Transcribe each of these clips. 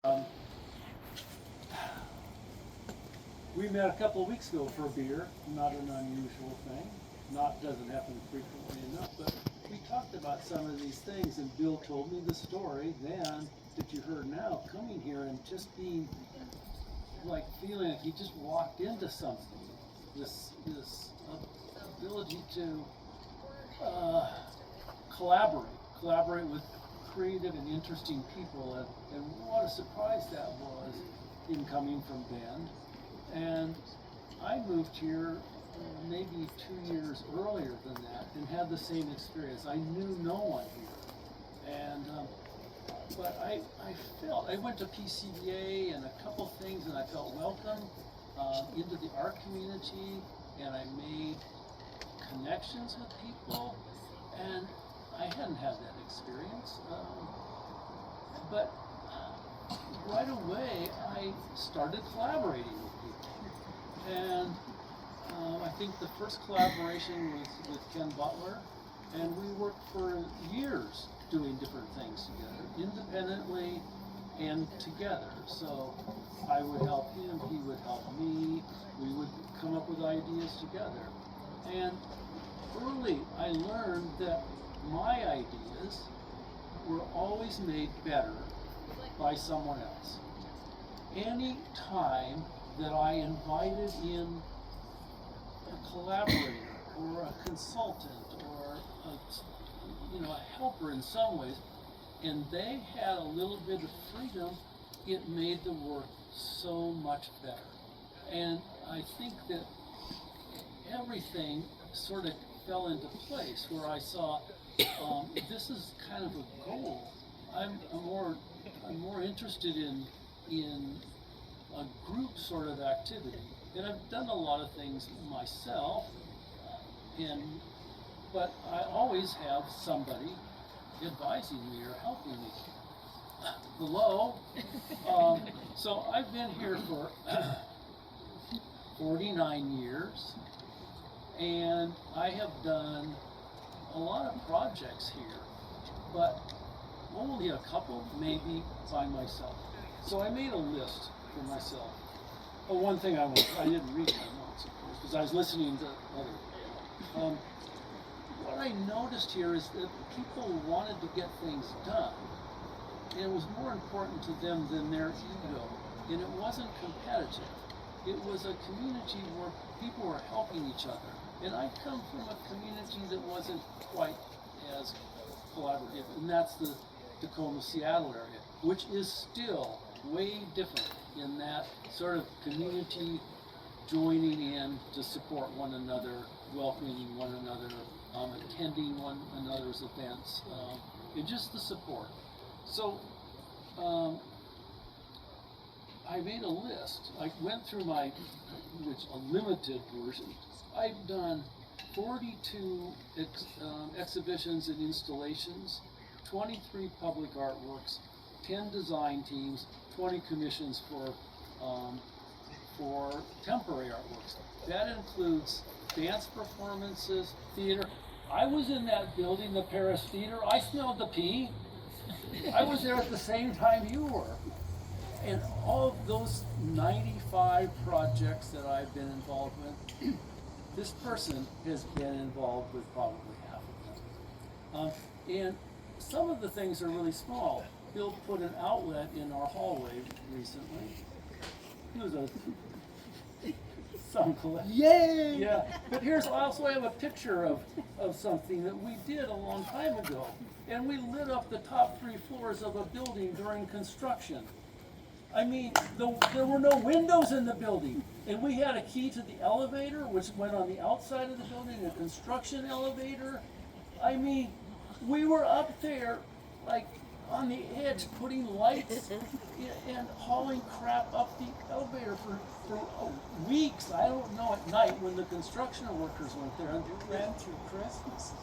Um, we met a couple of weeks ago for a beer, not an unusual thing, doesn't happen frequently enough, but we talked about some of these things, and Bill told me the story then that you heard now, coming here and just being like feeling like he just walked into something, this ability to collaborate with creative and interesting people, and what a surprise that was in coming from Bend. And I moved here maybe 2 years earlier than that and had the same experience. I knew no one here, and but I went to PCBA and a couple things, and I felt welcome into the art community, and I made connections with people, and I hadn't had that experience. But right away, I started collaborating with people, and I think the first collaboration was with Ken Butler, and we worked for years doing different things together, independently and together. So I would help him, he would help me, we would come up with ideas together. And early I learned that my ideas were always made better by someone else. Any time that I invited in a collaborator or a consultant or a helper in some ways, and they had a little bit of freedom, it made the work so much better. And I think that everything sort of fell into place where I saw this is kind of a goal. I'm more interested in a group sort of activity, and I've done a lot of things myself, but I always have somebody advising me or helping me. Hello. So I've been here for 49 years, and I have done a lot of projects here, but only a couple maybe by myself. So I made a list for myself. Oh, one thing I didn't read my notes, of course, because I was listening to other. What I noticed here is that people wanted to get things done, and it was more important to them than their ego, and it wasn't competitive. It was a community where people were helping each other. And I come from a community that wasn't quite as collaborative, and that's the Tacoma, Seattle area, which is still way different in that sort of community joining in to support one another, welcoming one another, attending one another's events, and just the support. So I made a list. I went through a limited version. I've done 42 exhibitions and installations, 23 public artworks, 10 design teams, 20 commissions for temporary artworks. That includes dance performances, theater. I was in that building, the Paris Theater. I smelled the pee. I was there at the same time you were. And all of those 95 projects that I've been involved with, this person has been involved with probably half of them. And some of the things are really small. Bill put an outlet in our hallway recently. It was a some collection. Yay! Yeah, but I also have a picture of something that we did a long time ago. And we lit up the top 3 floors of a building during construction. I mean, there were no windows in the building, and we had a key to the elevator, which went on the outside of the building, a construction elevator. I mean, we were up there, like, on the edge, putting lights and hauling crap up the elevator for weeks. I don't know, at night when the construction workers went there. And It ran through Christmas.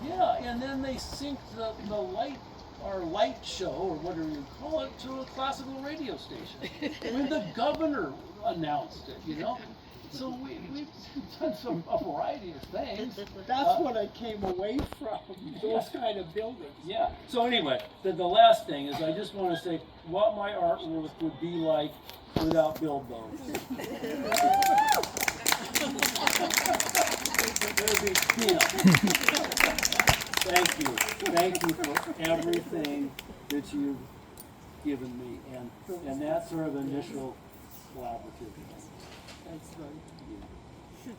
yeah, and then they synced the light, our light show, or whatever you call it, to a classical radio station. When the governor announced it, So we've done a variety of things. That's what I came away from, those kind of buildings. Yeah. So anyway, the last thing is I just want to say what my artwork would be like without billboards. Thank you. Thank you for everything that you've given me, and that sort of initial collaborative. That's right.